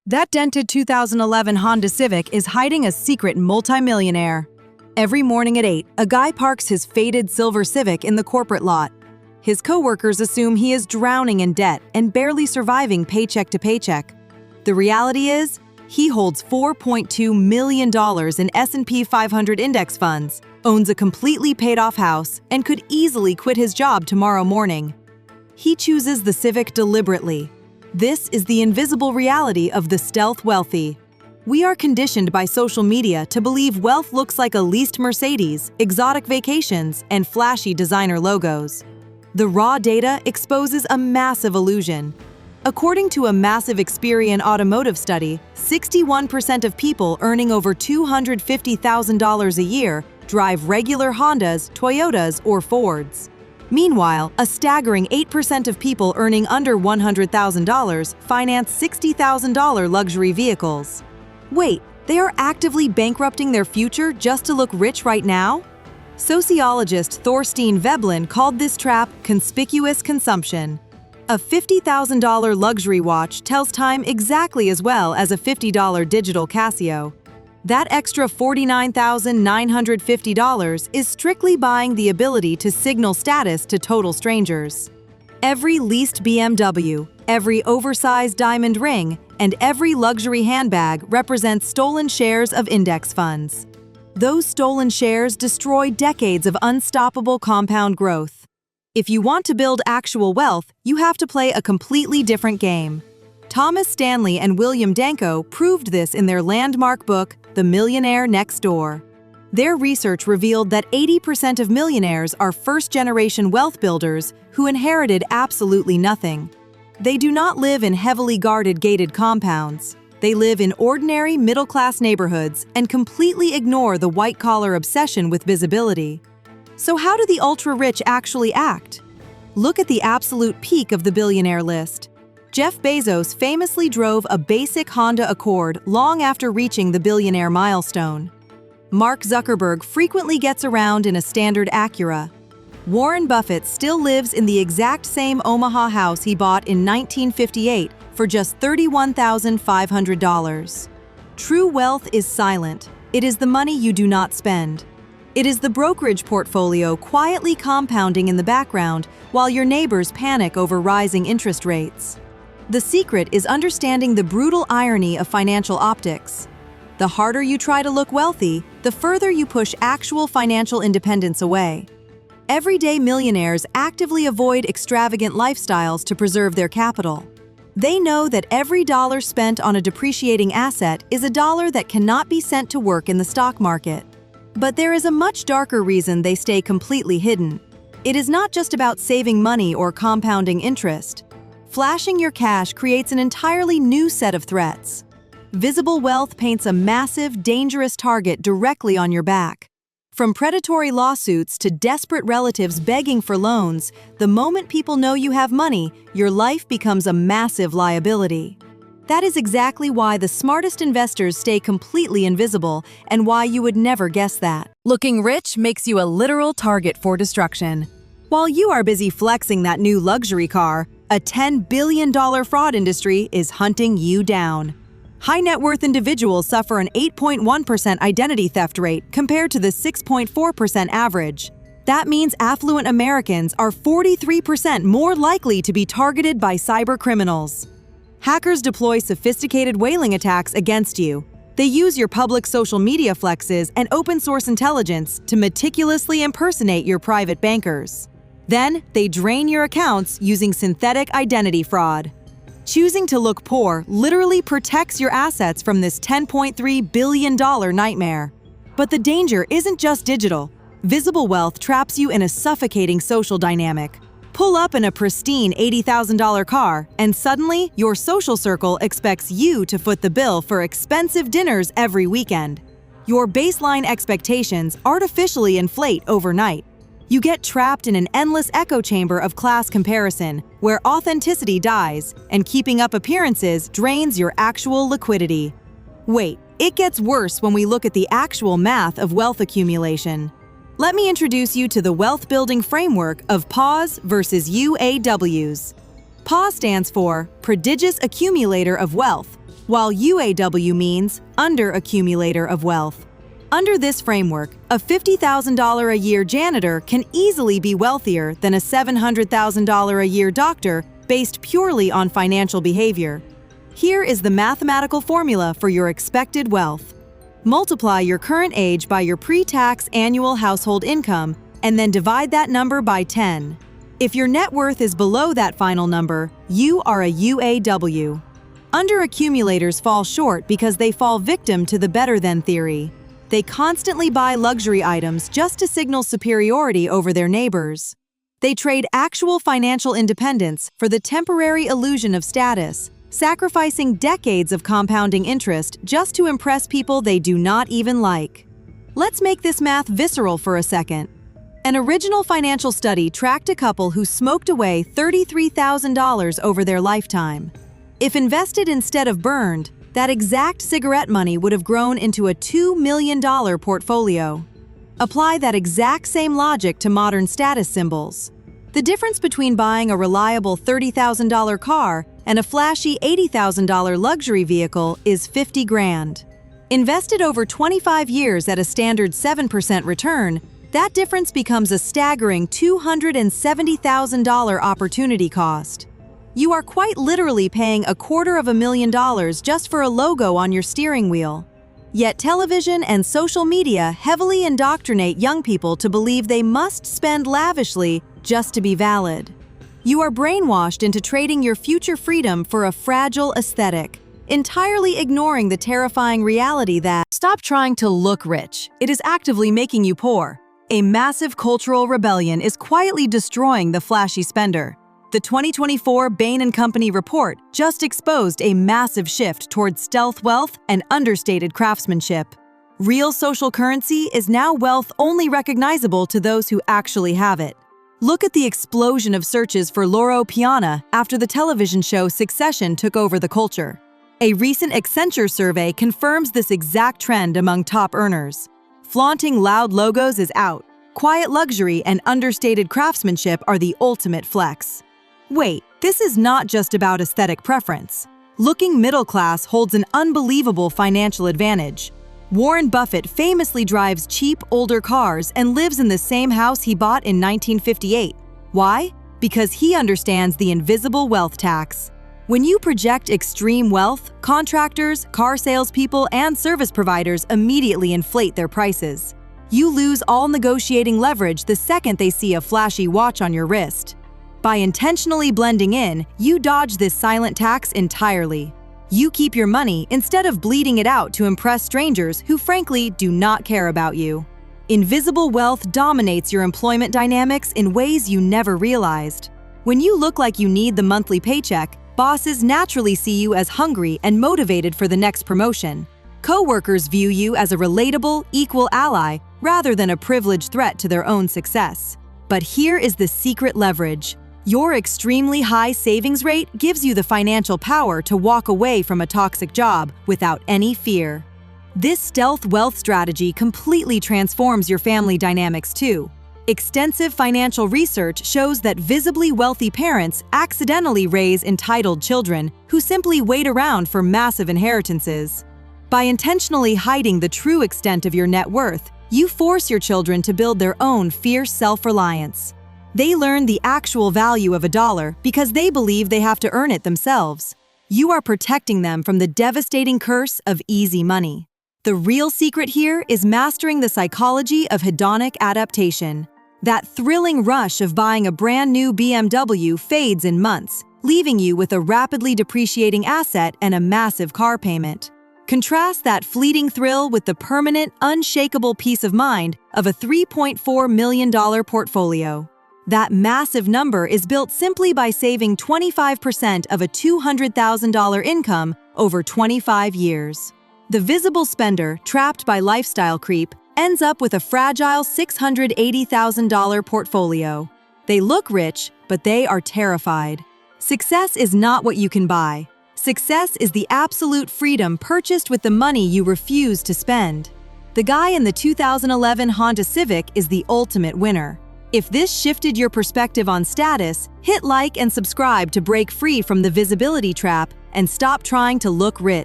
That dented 2011 Honda Civic is hiding a secret multimillionaire. Every morning at 8, a guy parks his faded silver Civic in the corporate lot. His coworkers assume he is drowning in debt and barely surviving paycheck to paycheck. The reality is, he holds $4.2 million in S&P 500 index funds, owns a completely paid-off house, and could easily quit his job tomorrow morning. He chooses the Civic deliberately. This is the invisible reality of the stealth wealthy. We are conditioned by social media to believe wealth looks like a leased Mercedes, exotic vacations, and flashy designer logos. The raw data exposes a massive illusion. According to a massive Experian automotive study, 61% of people earning over $250,000 a year drive regular Hondas, Toyotas, or Fords. Meanwhile, a staggering 8% of people earning under $100,000 finance $60,000 luxury vehicles. Wait, they are actively bankrupting their future just to look rich right now? Sociologist Thorstein Veblen called this trap conspicuous consumption. A $50,000 luxury watch tells time exactly as well as a $50 digital Casio. That extra $49,950 is strictly buying the ability to signal status to total strangers. Every leased BMW, every oversized diamond ring, and every luxury handbag represents stolen shares of index funds. Those stolen shares destroy decades of unstoppable compound growth. If you want to build actual wealth, you have to play a completely different game. Thomas Stanley and William Danko proved this in their landmark book, The Millionaire Next Door. Their research revealed that 80% of millionaires are first-generation wealth builders who inherited absolutely nothing. They do not live in heavily guarded gated compounds. They live in ordinary middle-class neighborhoods and completely ignore the white-collar obsession with visibility. So how do the ultra-rich actually act? Look at the absolute peak of the billionaire list. Jeff Bezos famously drove a basic Honda Accord long after reaching the billionaire milestone. Mark Zuckerberg frequently gets around in a standard Acura. Warren Buffett still lives in the exact same Omaha house he bought in 1958 for just $31,500. True wealth is silent. It is the money you do not spend. It is the brokerage portfolio quietly compounding in the background while your neighbors panic over rising interest rates. The secret is understanding the brutal irony of financial optics. The harder you try to look wealthy, the further you push actual financial independence away. Everyday millionaires actively avoid extravagant lifestyles to preserve their capital. They know that every dollar spent on a depreciating asset is a dollar that cannot be sent to work in the stock market. But there is a much darker reason they stay completely hidden. It is not just about saving money or compounding interest. Flashing your cash creates an entirely new set of threats. Visible wealth paints a massive, dangerous target directly on your back. From predatory lawsuits to desperate relatives begging for loans, the moment people know you have money, your life becomes a massive liability. That is exactly why the smartest investors stay completely invisible and why you would never guess that. Looking rich makes you a literal target for destruction. While you are busy flexing that new luxury car, a $10 billion fraud industry is hunting you down. High net worth individuals suffer an 8.1% identity theft rate compared to the 6.4% average. That means affluent Americans are 43% more likely to be targeted by cyber criminals. Hackers deploy sophisticated whaling attacks against you. They use your public social media flexes and open source intelligence to meticulously impersonate your private bankers. Then, they drain your accounts using synthetic identity fraud. Choosing to look poor literally protects your assets from this $10.3 billion nightmare. But the danger isn't just digital. Visible wealth traps you in a suffocating social dynamic. Pull up in a pristine $80,000 car, and suddenly your social circle expects you to foot the bill for expensive dinners every weekend. Your baseline expectations artificially inflate overnight. You get trapped in an endless echo chamber of class comparison, where authenticity dies and keeping up appearances drains your actual liquidity. Wait, it gets worse when we look at the actual math of wealth accumulation. Let me introduce you to the wealth-building framework of PAWS versus UAWs. PAWS stands for Prodigious Accumulator of Wealth, while UAW means under accumulator of wealth. Under this framework, a $50,000 a year janitor can easily be wealthier than a $700,000 a year doctor based purely on financial behavior. Here is the mathematical formula for your expected wealth. Multiply your current age by your pre-tax annual household income and then divide that number by 10. If your net worth is below that final number, you are a UAW. Under-accumulators fall short because they fall victim to the better-than theory. They constantly buy luxury items just to signal superiority over their neighbors. They trade actual financial independence for the temporary illusion of status, sacrificing decades of compounding interest just to impress people they do not even like. Let's make this math visceral for a second. An original financial study tracked a couple who smoked away $33,000 over their lifetime. If invested instead of burned, that exact cigarette money would have grown into a $2 million portfolio. Apply that exact same logic to modern status symbols. The difference between buying a reliable $30,000 car and a flashy $80,000 luxury vehicle is 50 grand. Invested over 25 years at a standard 7% return, that difference becomes a staggering $270,000 opportunity cost. You are quite literally paying $250,000 just for a logo on your steering wheel. Yet television and social media heavily indoctrinate young people to believe they must spend lavishly just to be valid. You are brainwashed into trading your future freedom for a fragile aesthetic, entirely ignoring the terrifying reality that stop trying to look rich. It is actively making you poor. A massive cultural rebellion is quietly destroying the flashy spender. The 2024 Bain & Company report just exposed a massive shift towards stealth wealth and understated craftsmanship. Real social currency is now wealth only recognizable to those who actually have it. Look at the explosion of searches for Loro Piana after the television show Succession took over the culture. A recent Accenture survey confirms this exact trend among top earners. Flaunting loud logos is out. Quiet luxury and understated craftsmanship are the ultimate flex. Wait, this is not just about aesthetic preference. Looking middle class holds an unbelievable financial advantage. Warren Buffett famously drives cheap, older cars and lives in the same house he bought in 1958. Why? Because he understands the invisible wealth tax. When you project extreme wealth, contractors, car salespeople, and service providers immediately inflate their prices. You lose all negotiating leverage the second they see a flashy watch on your wrist. By intentionally blending in, you dodge this silent tax entirely. You keep your money instead of bleeding it out to impress strangers who frankly do not care about you. Invisible wealth dominates your employment dynamics in ways you never realized. When you look like you need the monthly paycheck, bosses naturally see you as hungry and motivated for the next promotion. Coworkers view you as a relatable, equal ally rather than a privileged threat to their own success. But here is the secret leverage. Your extremely high savings rate gives you the financial power to walk away from a toxic job without any fear. This stealth wealth strategy completely transforms your family dynamics too. Extensive financial research shows that visibly wealthy parents accidentally raise entitled children who simply wait around for massive inheritances. By intentionally hiding the true extent of your net worth, you force your children to build their own fierce self-reliance. They learn the actual value of a dollar because they believe they have to earn it themselves. You are protecting them from the devastating curse of easy money. The real secret here is mastering the psychology of hedonic adaptation. That thrilling rush of buying a brand new BMW fades in months, leaving you with a rapidly depreciating asset and a massive car payment. Contrast that fleeting thrill with the permanent, unshakable peace of mind of a $3.4 million portfolio. That massive number is built simply by saving 25% of a $200,000 income over 25 years. The visible spender, trapped by lifestyle creep, ends up with a fragile $680,000 portfolio. They look rich, but they are terrified. Success is not what you can buy. Success is the absolute freedom purchased with the money you refuse to spend. The guy in the 2011 Honda Civic is the ultimate winner. If this shifted your perspective on status, hit like and subscribe to break free from the visibility trap and stop trying to look rich.